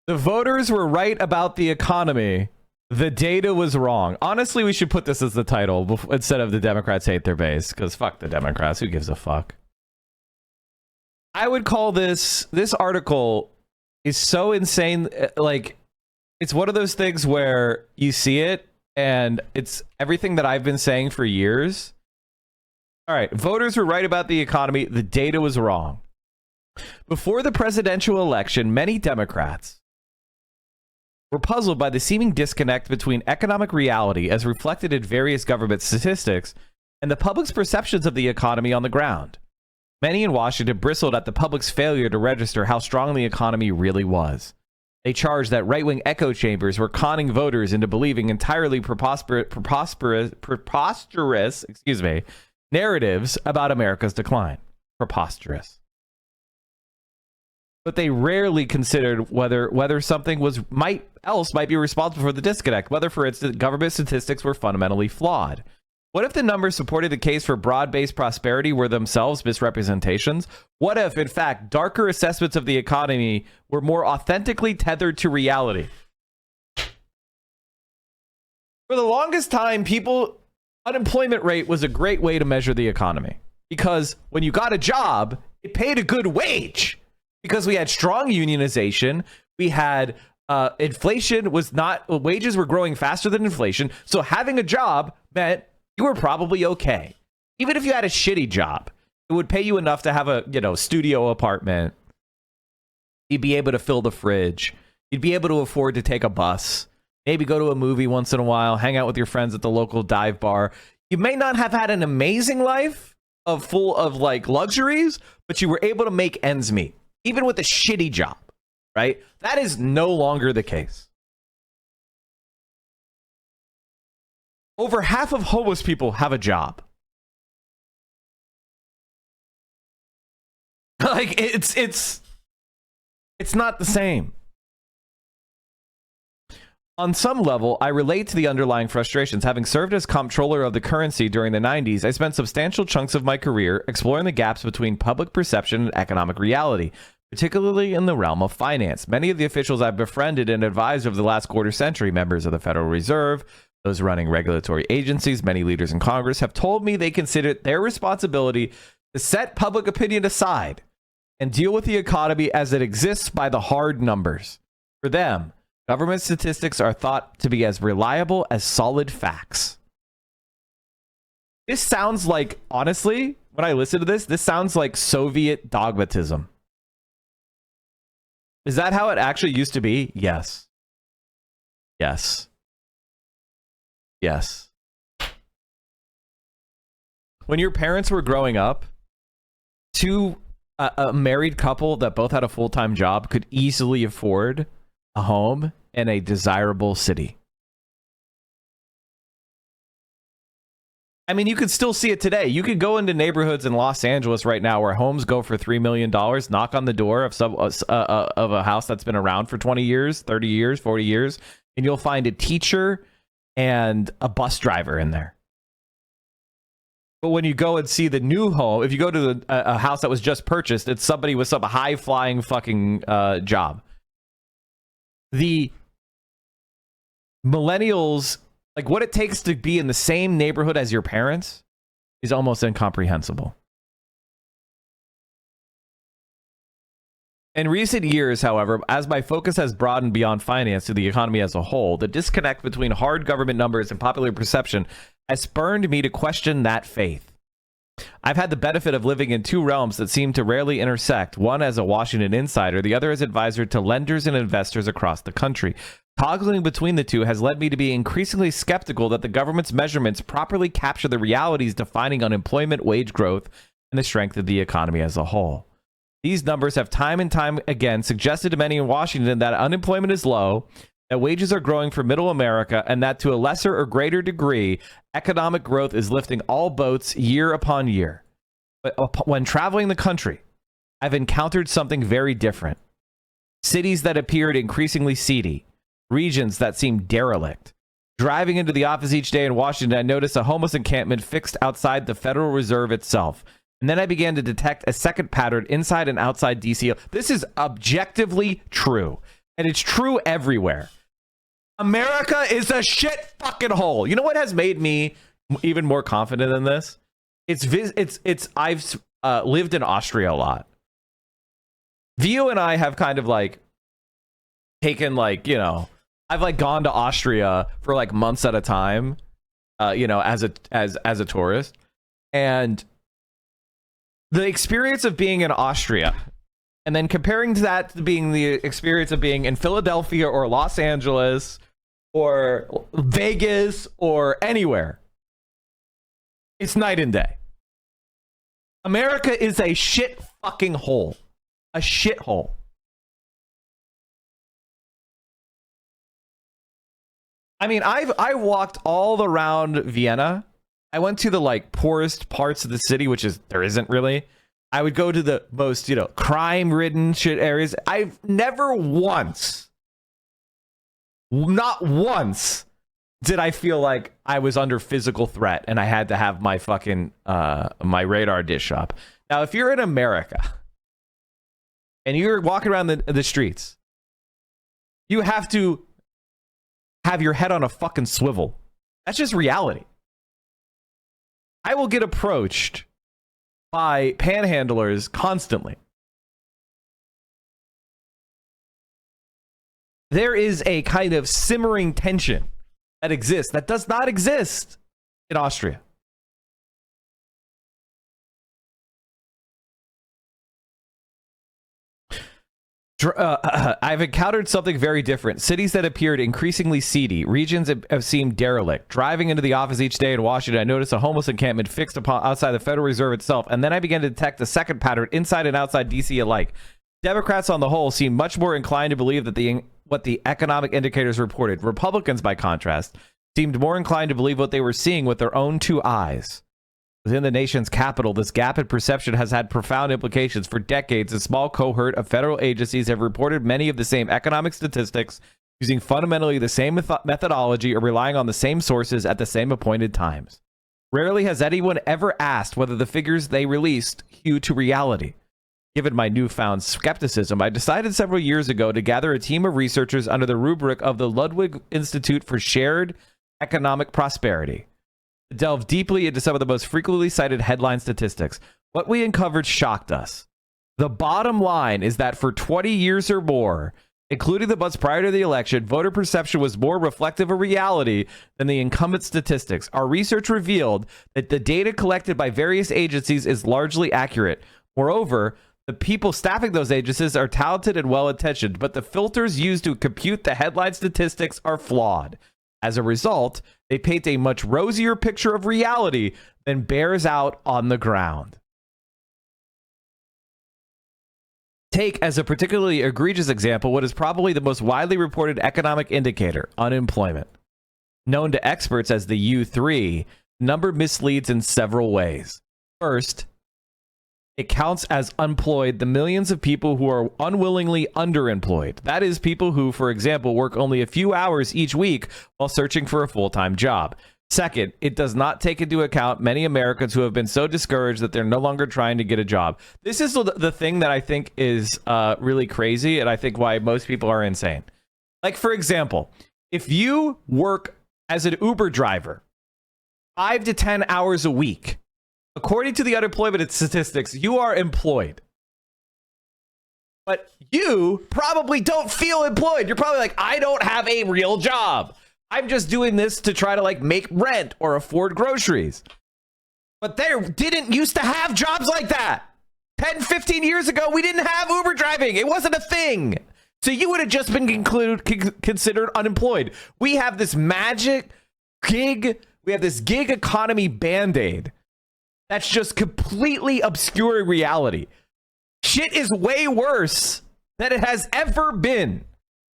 The voters were right about the economy. The data was wrong. Honestly, we should put this as the title instead of the Democrats hate their base, because fuck the Democrats. Who gives a fuck? I would call this article is so insane. Like, it's one of those things where you see it and it's everything that I've been saying for years. All right, voters were right about the economy. The data was wrong. Before the presidential election, many Democrats were puzzled by the seeming disconnect between economic reality as reflected in various government statistics and the public's perceptions of the economy on the ground. Many in Washington bristled at the public's failure to register how strong the economy really was. They charged that right-wing echo chambers were conning voters into believing entirely preposterous narratives about America's decline. Preposterous. But they rarely considered whether something might be responsible for the disconnect, whether, for instance, government statistics were fundamentally flawed. What if the numbers supporting the case for broad-based prosperity were themselves misrepresentations? What if, in fact, darker assessments of the economy were more authentically tethered to reality? For the longest time, unemployment rate was a great way to measure the economy, because when you got a job, it paid a good wage. Because we had strong unionization, we had inflation wages were growing faster than inflation. So having a job meant you were probably okay. Even if you had a shitty job, it would pay you enough to have a, studio apartment. You'd be able to fill the fridge. You'd be able to afford to take a bus, maybe go to a movie once in a while, hang out with your friends at the local dive bar. You may not have had an amazing life full of like luxuries, but you were able to make ends meet, even with a shitty job, right? That is no longer the case. Over half of homeless people have a job. Like, it's not the same. On some level, I relate to the underlying frustrations. Having served as comptroller of the currency during the 90s, I spent substantial chunks of my career exploring the gaps between public perception and economic reality, particularly in the realm of finance. Many of the officials I've befriended and advised over the last quarter century, members of the Federal Reserve, those running regulatory agencies, many leaders in Congress, have told me they consider it their responsibility to set public opinion aside and deal with the economy as it exists by the hard numbers. For them, government statistics are thought to be as reliable as solid facts. This sounds like, honestly, when I listen to this sounds like Soviet dogmatism. Is that how it actually used to be? Yes. Yes. Yes. When your parents were growing up, a married couple that both had a full-time job could easily afford a home in a desirable city. I mean, you could still see it today. You could go into neighborhoods in Los Angeles right now where homes go for $3 million, knock on the door of a house that's been around for 20 years, 30 years, 40 years, and you'll find a teacher and a bus driver in there. But when you go and see the new home, if you go to a house that was just purchased, it's somebody with some high-flying fucking job. The millennials, like what it takes to be in the same neighborhood as your parents is almost incomprehensible. In recent years, however, as my focus has broadened beyond finance to the economy as a whole, the disconnect between hard government numbers and popular perception has spurred me to question that faith. I've had the benefit of living in two realms that seem to rarely intersect, one as a Washington insider, the other as advisor to lenders and investors across the country. Toggling between the two has led me to be increasingly skeptical that the government's measurements properly capture the realities defining unemployment, wage growth, and the strength of the economy as a whole. These numbers have time and time again suggested to many in Washington that unemployment is low, that wages are growing for middle America, and that to a lesser or greater degree, economic growth is lifting all boats year upon year. But when traveling the country, I've encountered something very different. Cities that appeared increasingly seedy, regions that seemed derelict. Driving into the office each day in Washington, I noticed a homeless encampment fixed outside the Federal Reserve itself. And then I began to detect a second pattern inside and outside DC. This is objectively true. and it's true everywhere. America is a shit fucking hole. You know what has made me even more confident in this? I've lived in Austria a lot. Vio and I have kind of like taken like, you know, I've like gone to Austria for like months at a time, you know, as a tourist, and the experience of being in Austria and then comparing to that to being the experience of being in Philadelphia or Los Angeles or Vegas or anywhere, it's night and day. America is a shit fucking hole. A shithole. I mean, I walked all around Vienna. I went to the like poorest parts of the city, which is there isn't really. I would go to the most, you know, crime-ridden shit areas. I've never once, not once, did I feel like I was under physical threat and I had to have my fucking my radar dish up. Now, if you're in America and you're walking around the streets, you have to have your head on a fucking swivel. That's just reality. I will get approached by panhandlers constantly. There is a kind of simmering tension that exists that does not exist in Austria. I've encountered something very different. Cities that appeared increasingly seedy. Regions have seemed derelict. Driving into the office each day in Washington, I noticed a homeless encampment fixed upon outside the Federal Reserve itself, and then I began to detect a second pattern inside and outside D.C. alike. Democrats on the whole seem much more inclined to believe that what the economic indicators reported. Republicans, by contrast, seemed more inclined to believe what they were seeing with their own two eyes. Within the nation's capital, this gap in perception has had profound implications. For decades, a small cohort of federal agencies have reported many of the same economic statistics, using fundamentally the same methodology or relying on the same sources at the same appointed times. Rarely has anyone ever asked whether the figures they released hew to reality. Given my newfound skepticism, I decided several years ago to gather a team of researchers under the rubric of the Ludwig Institute for Shared Economic Prosperity to delve deeply into some of the most frequently cited headline statistics. What we uncovered shocked us. The bottom line is that for 20 years or more, including the months prior to the election, voter perception was more reflective of reality than the incumbent statistics. Our research revealed that the data collected by various agencies is largely accurate. Moreover, the people staffing those agencies are talented and well-intentioned, but the filters used to compute the headline statistics are flawed. As a result, they paint a much rosier picture of reality than bears out on the ground. Take as a particularly egregious example what is probably the most widely reported economic indicator, unemployment. Known to experts as the U3, the number misleads in several ways. First, it counts as unemployed the millions of people who are unwillingly underemployed. That is, people who, for example, work only a few hours each week while searching for a full-time job. Second, it does not take into account many Americans who have been so discouraged that they're no longer trying to get a job. This is the thing that I think is really crazy, and I think why most people are insane. Like, for example, if you work as an Uber driver 5 to 10 hours a week, according to the unemployment statistics, you are employed. But you probably don't feel employed. You're probably like, I don't have a real job. I'm just doing this to try to like make rent or afford groceries. But there didn't used to have jobs like that. 10, 15 years ago, we didn't have Uber driving. It wasn't a thing. So you would have just been considered unemployed. We have this magic gig. We have this gig economy Band-Aid that's just completely obscuring reality. Shit is way worse than it has ever been,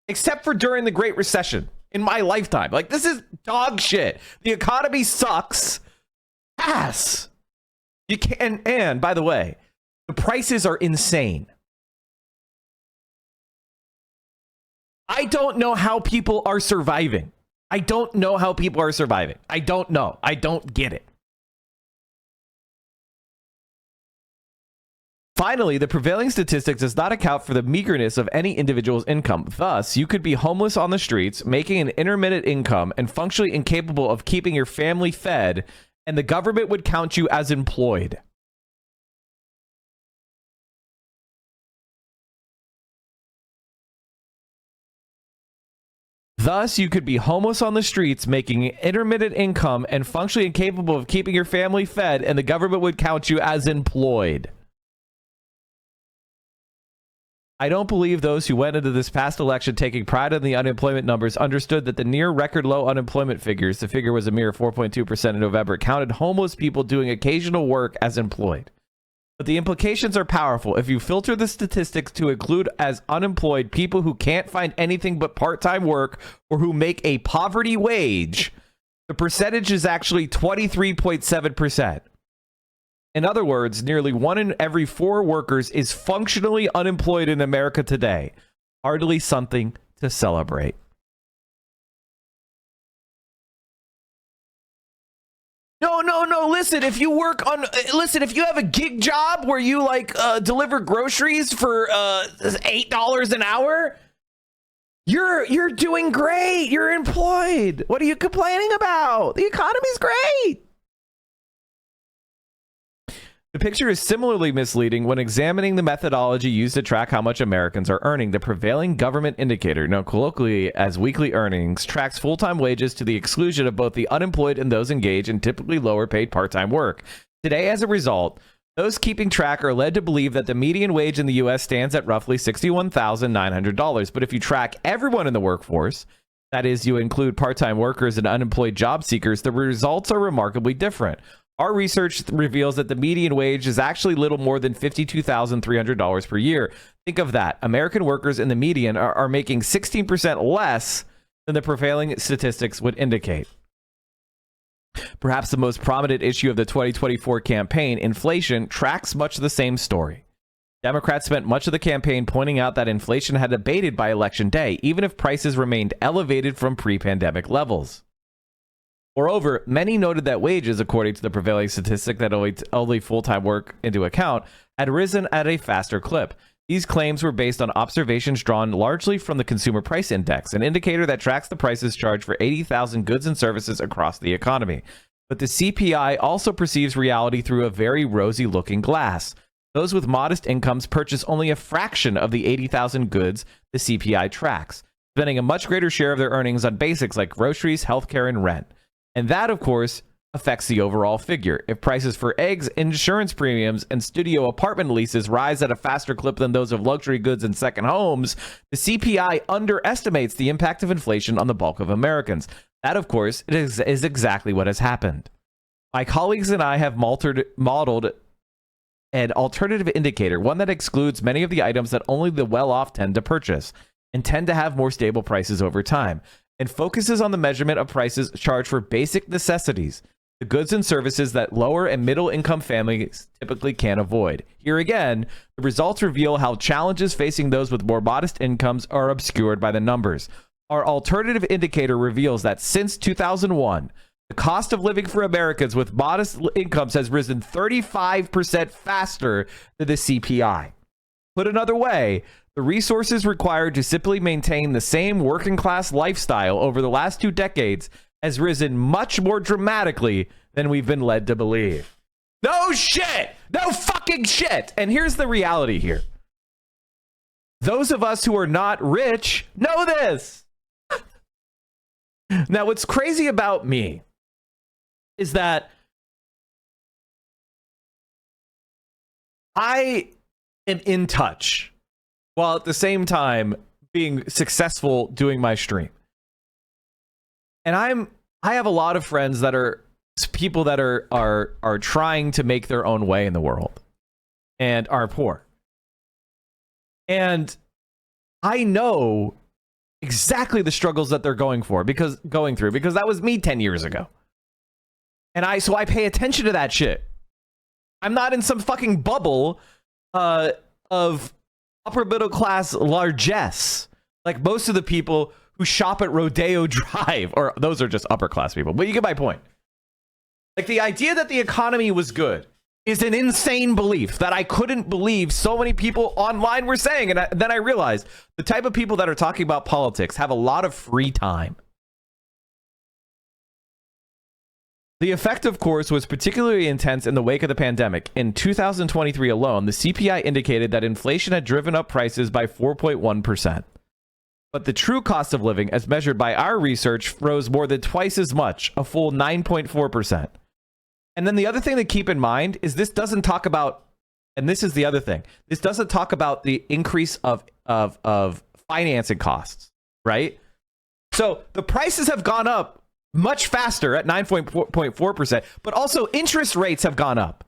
except for during the Great Recession in my lifetime. Like, this is dog shit. The economy sucks ass. You can, and by the way, the prices are insane. I don't know how people are surviving. I don't know how people are surviving. I don't know. I don't get it. Finally, the prevailing statistics does not account for the meagerness of any individual's income. Thus, you could be homeless on the streets, making an intermittent income, and functionally incapable of keeping your family fed, and the government would count you as employed. Thus, you could be homeless on the streets, making intermittent income, and functionally incapable of keeping your family fed, and the government would count you as employed. I don't believe those who went into this past election taking pride in the unemployment numbers understood that the near record low unemployment figures, the figure was a mere 4.2% in November, counted homeless people doing occasional work as employed. But the implications are powerful. If you filter the statistics to include as unemployed people who can't find anything but part-time work or who make a poverty wage, the percentage is actually 23.7%. In other words, nearly 1 in every 4 workers is functionally unemployed in America today. Hardly something to celebrate. No. Listen, if if you have a gig job where you deliver groceries for $8 an hour, you're doing great. You're employed. What are you complaining about? The economy's great. The picture is similarly misleading when examining the methodology used to track how much Americans are earning. The prevailing government indicator, known colloquially as weekly earnings, tracks full-time wages to the exclusion of both the unemployed and those engaged in typically lower-paid part-time work. Today, as a result, those keeping track are led to believe that the median wage in the U.S. stands at roughly $61,900. But if you track everyone in the workforce, that is, you include part-time workers and unemployed job seekers, the results are remarkably different. Our research reveals that the median wage is actually little more than $52,300 per year. Think of that. American workers in the median are making 16% less than the prevailing statistics would indicate. Perhaps the most prominent issue of the 2024 campaign, inflation, tracks much the same story. Democrats spent much of the campaign pointing out that inflation had abated by Election Day, even if prices remained elevated from pre-pandemic levels. Moreover, many noted that wages, according to the prevailing statistic that only full-time work into account, had risen at a faster clip. These claims were based on observations drawn largely from the Consumer Price Index, an indicator that tracks the prices charged for 80,000 goods and services across the economy. But the CPI also perceives reality through a very rosy-looking glass. Those with modest incomes purchase only a fraction of the 80,000 goods the CPI tracks, spending a much greater share of their earnings on basics like groceries, healthcare, and rent. And that, of course, affects the overall figure. If prices for eggs, insurance premiums, and studio apartment leases rise at a faster clip than those of luxury goods and second homes, the CPI underestimates the impact of inflation on the bulk of Americans. That, of course, is exactly what has happened. My colleagues and I have modeled an alternative indicator, one that excludes many of the items that only the well-off tend to purchase and tend to have more stable prices over time, and focuses on the measurement of prices charged for basic necessities, the goods and services that lower and middle income families typically can't avoid. Here again, the results reveal how challenges facing those with more modest incomes are obscured by the numbers. Our alternative indicator reveals that since 2001, the cost of living for Americans with modest incomes has risen 35% faster than the CPI. Put another way, the resources required to simply maintain the same working class lifestyle over the last 2 decades has risen much more dramatically than we've been led to believe. No shit! No fucking shit! And here's the reality here. Those of us who are not rich know this. Now, what's crazy about me is that I am in touch while at the same time being successful doing my stream. And I have a lot of friends that are people that are trying to make their own way in the world and are poor. And I know exactly the struggles that they're going through because that was me 10 years ago. And so I pay attention to that shit. I'm not in some fucking bubble of upper middle class largesse like most of the people who shop at Rodeo Drive, or those are just upper class people, but you get my point. Like, the idea that the economy was good is an insane belief that I couldn't believe so many people online were saying. And then I realized the type of people that are talking about politics have a lot of free time. The effect, of course, was particularly intense in the wake of the pandemic. In 2023 alone, the CPI indicated that inflation had driven up prices by 4.1%. But the true cost of living, as measured by our research, rose more than twice as much, a full 9.4%. And then the other thing to keep in mind is this doesn't talk about, and this is the other thing, this doesn't talk about the increase of financing costs, right? So the prices have gone up much faster at 9.4%, but also interest rates have gone up.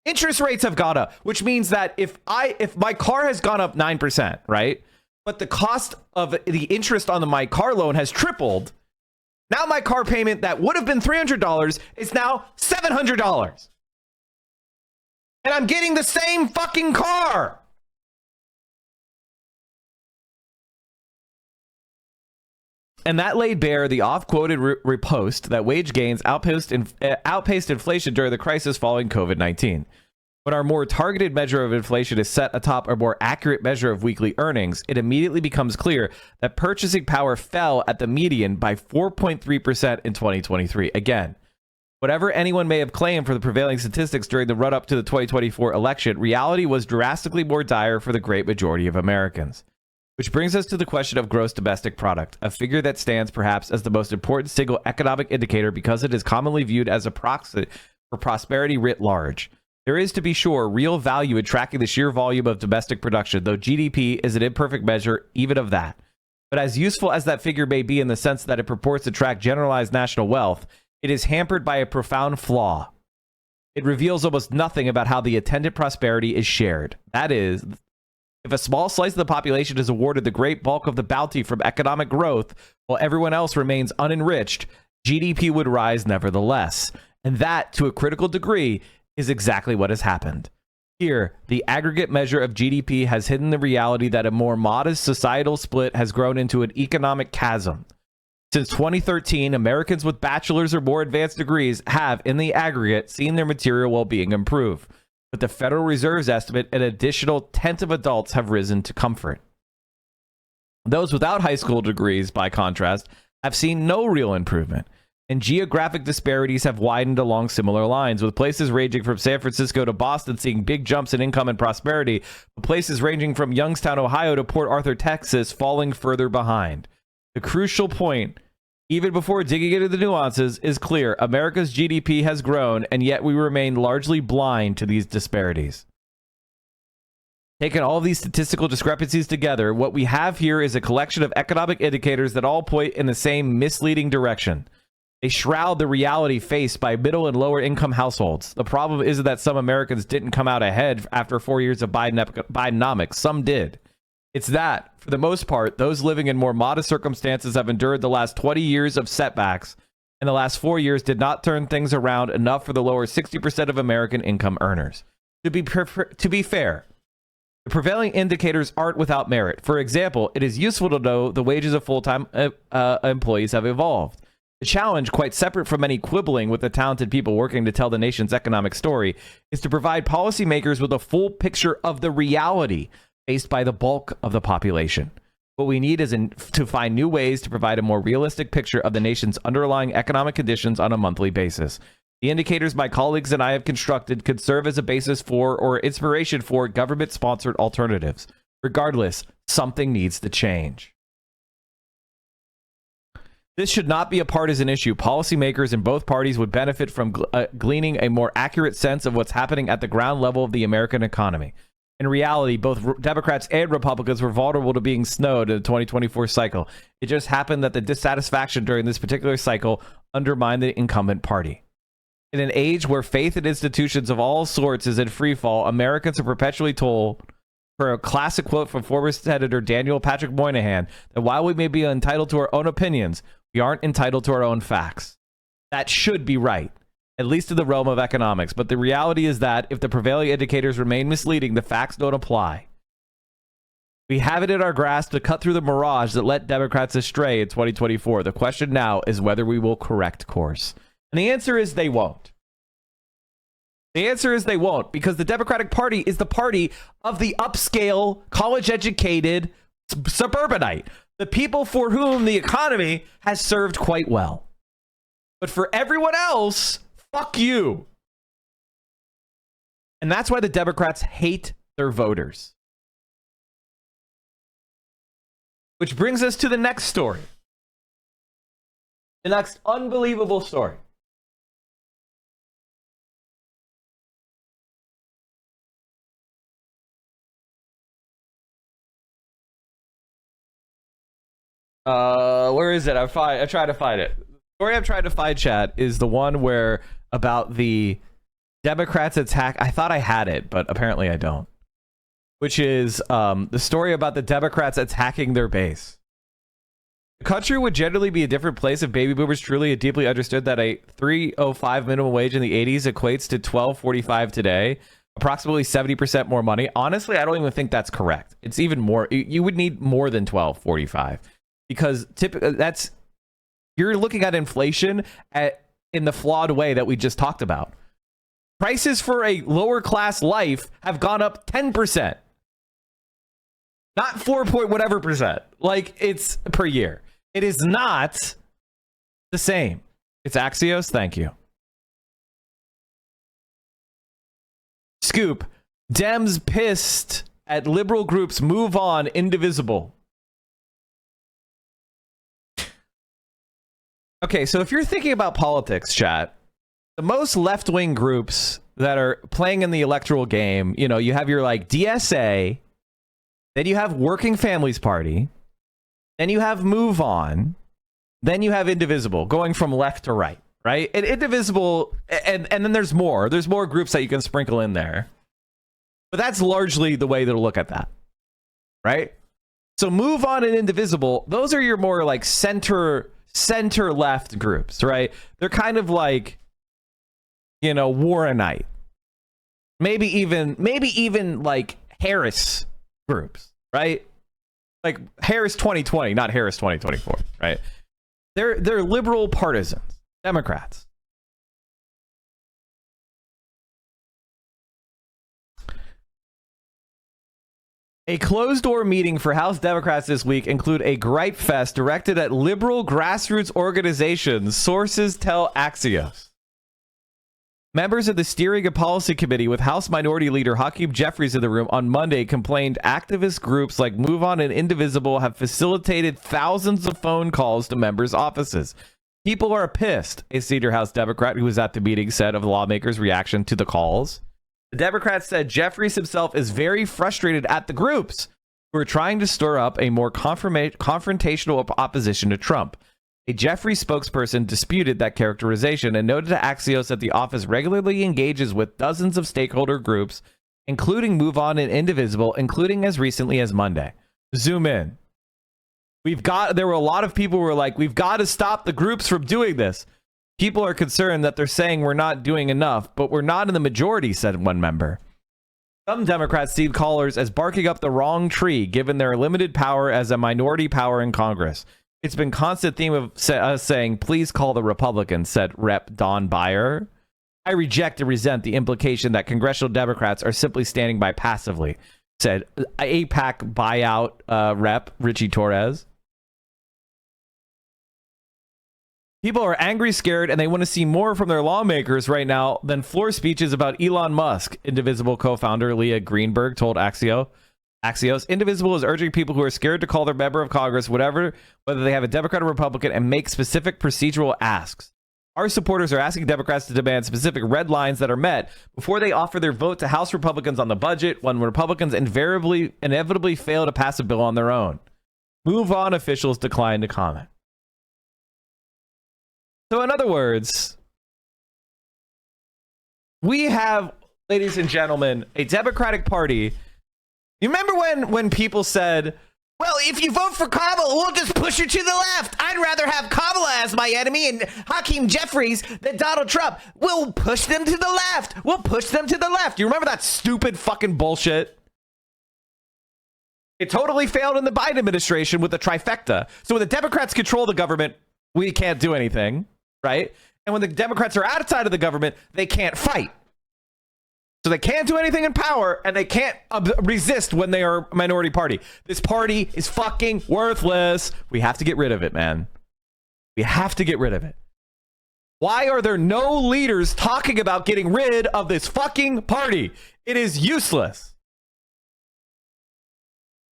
Interest rates have gone up, which means that if my car has gone up 9%, right? But the cost of the interest on my car loan has tripled. Now my car payment that would have been $300 is now $700. And I'm getting the same fucking car. And that laid bare the oft-quoted repost that wage gains outpaced inflation during the crisis following COVID-19. When our more targeted measure of inflation is set atop a more accurate measure of weekly earnings, it immediately becomes clear that purchasing power fell at the median by 4.3% in 2023. Again, whatever anyone may have claimed for the prevailing statistics during the run-up to the 2024 election, reality was drastically more dire for the great majority of Americans. Which brings us to the question of gross domestic product, a figure that stands perhaps as the most important single economic indicator because it is commonly viewed as a proxy for prosperity writ large. There is, to be sure, real value in tracking the sheer volume of domestic production, though GDP is an imperfect measure even of that. But as useful as that figure may be in the sense that it purports to track generalized national wealth, it is hampered by a profound flaw. It reveals almost nothing about how the attendant prosperity is shared. That is, if a small slice of the population is awarded the great bulk of the bounty from economic growth, while everyone else remains unenriched, GDP would rise nevertheless. And that, to a critical degree, is exactly what has happened. Here, the aggregate measure of GDP has hidden the reality that a more modest societal split has grown into an economic chasm. Since 2013, Americans with bachelor's or more advanced degrees have, in the aggregate, seen their material well-being improve. But the Federal Reserve's estimate, an additional tenth of adults have risen to comfort. Those without high school degrees, by contrast, have seen no real improvement. And geographic disparities have widened along similar lines, with places ranging from San Francisco to Boston seeing big jumps in income and prosperity, but places ranging from Youngstown, Ohio to Port Arthur, Texas, falling further behind. The crucial point, even before digging into the nuances, is clear. America's GDP has grown, and yet we remain largely blind to these disparities. Taking all of these statistical discrepancies together, what we have here is a collection of economic indicators that all point in the same misleading direction. They shroud the reality faced by middle and lower income households. The problem isn't that some Americans didn't come out ahead after 4 years of Bidenomics. Some did. It's that, for the most part, those living in more modest circumstances have endured the last 20 years of setbacks, and the last 4 years did not turn things around enough for the lower 60% of American income earners. To be fair, the prevailing indicators aren't without merit. For example, it is useful to know the wages of full-time employees have evolved. The challenge, quite separate from any quibbling with the talented people working to tell the nation's economic story, is to provide policymakers with a full picture of the reality faced by the bulk of the population. What we need is to find new ways to provide a more realistic picture of the nation's underlying economic conditions on a monthly basis. The indicators my colleagues and I have constructed could serve as a basis for or inspiration for government-sponsored alternatives. Regardless, something needs to change. This should not be a partisan issue. Policymakers in both parties would benefit from gleaning a more accurate sense of what's happening at the ground level of the American economy. In reality, both Democrats and Republicans were vulnerable to being snowed in the 2024 cycle. It just happened that the dissatisfaction during this particular cycle undermined the incumbent party. In an age where faith in institutions of all sorts is in free fall, Americans are perpetually told, for a classic quote from former Senator Daniel Patrick Moynihan, that while we may be entitled to our own opinions, we aren't entitled to our own facts. That should be right, at least in the realm of economics. But the reality is that if the prevailing indicators remain misleading, the facts don't apply. We have it in our grasp to cut through the mirage that led Democrats astray in 2024. The question now is whether we will correct course. And the answer is they won't. The answer is they won't, because the Democratic Party is the party of the upscale, college-educated suburbanite, the people for whom the economy has served quite well. But for everyone else, fuck you. And that's why the Democrats hate their voters. Which brings us to the next story. The next unbelievable story. Where is it? I try to find it. The story I'm trying to find, chat, is the one where about the Democrats attack. I thought I had it, but apparently I don't. Which is the story about the Democrats attacking their base. The country would generally be a different place if baby boomers truly deeply understood that a $3.05 minimum wage in the 80s equates to $12.45 today, approximately 70% more money. Honestly, I don't even think that's correct. It's even more. You would need more than $12.45, because that's, you're looking at inflation in the flawed way that we just talked about. Prices for a lower class life have gone up 10%. Not 4 point whatever percent. Like, it's per year. It is not the same. It's Axios. Thank you. Scoop. Dems pissed at liberal groups move on indivisible. Okay, so if you're thinking about politics, chat, the most left-wing groups that are playing in the electoral game, you know, you have your like DSA, then you have Working Families Party, then you have Move On, then you have Indivisible, going from left to right, right? And Indivisible, and then there's more groups that you can sprinkle in there, but that's largely the way to look at that, right? So Move On and Indivisible, those are your more like center left groups, right? They're kind of like, you know, Warrenite, maybe even like Harris groups, right? Like Harris 2020, not Harris 2024, right? They're liberal partisans, Democrats. A closed-door meeting for House Democrats this week include a gripe fest directed at liberal grassroots organizations, sources tell Axios. Members of the Steering and Policy Committee with House Minority Leader Hakeem Jeffries in the room on Monday complained activist groups like Move On and Indivisible have facilitated thousands of phone calls to members' offices. People are pissed, a senior House Democrat who was at the meeting said of the lawmakers' reaction to the calls. The Democrat said Jeffries himself is very frustrated at the groups who are trying to stir up a more confrontational opposition to Trump. A Jeffries spokesperson disputed that characterization and noted to Axios that the office regularly engages with dozens of stakeholder groups, including Move On and Indivisible, including as recently as Monday. Zoom in. There were a lot of people who were like, we've got to stop the groups from doing this. People are concerned that they're saying we're not doing enough, but we're not in the majority, said one member. Some Democrats see callers as barking up the wrong tree, given their limited power as a minority power in Congress. It's been constant theme of us saying, please call the Republicans, said Rep. Don Beyer. I reject and resent the implication that congressional Democrats are simply standing by passively, said APAC buyout Rep. Richie Torres. People are angry, scared, and they want to see more from their lawmakers right now than floor speeches about Elon Musk, Indivisible co-founder Leah Greenberg told Axios. Indivisible is urging people who are scared to call their member of Congress, whether they have a Democrat or Republican, and make specific procedural asks. Our supporters are asking Democrats to demand specific red lines that are met before they offer their vote to House Republicans on the budget, when Republicans inevitably fail to pass a bill on their own. Move On officials declined to comment. So in other words, we have, ladies and gentlemen, a Democratic Party. You remember when people said, well, if you vote for Kamala, we'll just push her to the left. I'd rather have Kamala as my enemy and Hakeem Jeffries than Donald Trump. We'll push them to the left. We'll push them to the left. You remember that stupid fucking bullshit? It totally failed in the Biden administration with the trifecta. So when the Democrats control the government, we can't do anything, right? And when the Democrats are outside of the government, they can't fight. So they can't do anything in power, and they can't resist when they are a minority party. This party is fucking worthless. We have to get rid of it, man. We have to get rid of it. Why are there no leaders talking about getting rid of this fucking party? It is useless.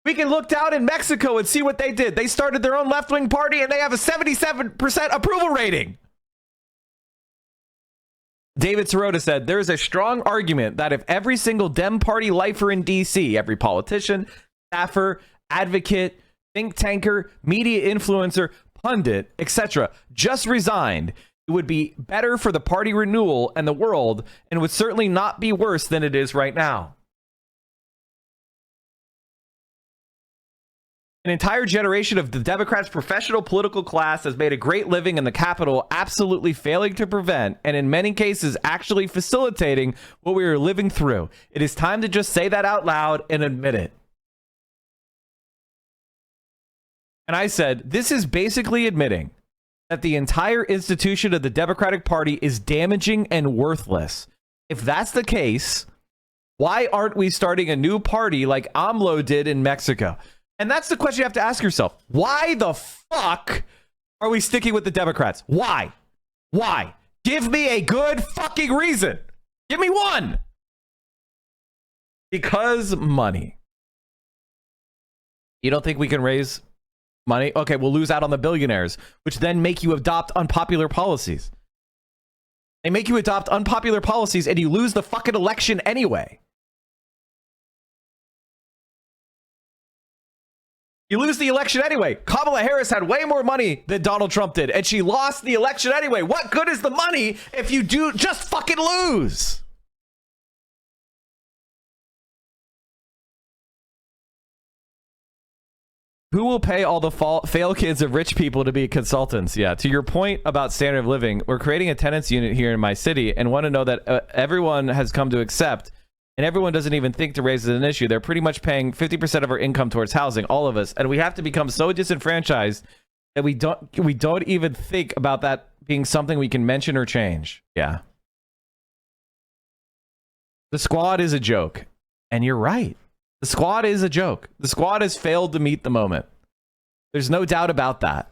We can look down in Mexico and see what they did. They started their own left-wing party, and they have a 77% approval rating. David Sirota said, there is a strong argument that if every single Dem party lifer in DC, every politician, staffer, advocate, think tanker, media influencer, pundit, etc., just resigned, it would be better for the party renewal and the world, and would certainly not be worse than it is right now. An entire generation of the Democrats' professional political class has made a great living in the Capitol, absolutely failing to prevent, and in many cases actually facilitating what we are living through. It is time to just say that out loud and admit it. And I said, this is basically admitting that the entire institution of the Democratic Party is damaging and worthless. If that's the case, why aren't we starting a new party like AMLO did in Mexico? And that's the question you have to ask yourself. Why the fuck are we sticking with the Democrats? Why? Why? Give me a good fucking reason. Give me one. Because money. You don't think we can raise money? Okay, we'll lose out on the billionaires, which then make you adopt unpopular policies. They make you adopt unpopular policies and you lose the fucking election anyway. You lose the election anyway. Kamala Harris had way more money than Donald Trump did, and she lost the election anyway. What good is the money if you do just fucking lose? Who will pay all the fail kids of rich people to be consultants? Yeah, to your point about standard of living, we're creating a tenants unit here in my city and want to know that everyone has come to accept, and everyone doesn't even think to raise it an issue. They're pretty much paying 50% of our income towards housing, all of us, and we have to become so disenfranchised that we don't even think about that being something we can mention or change. Yeah. The squad is a joke, and you're right. The squad is a joke. The squad has failed to meet the moment. There's no doubt about that.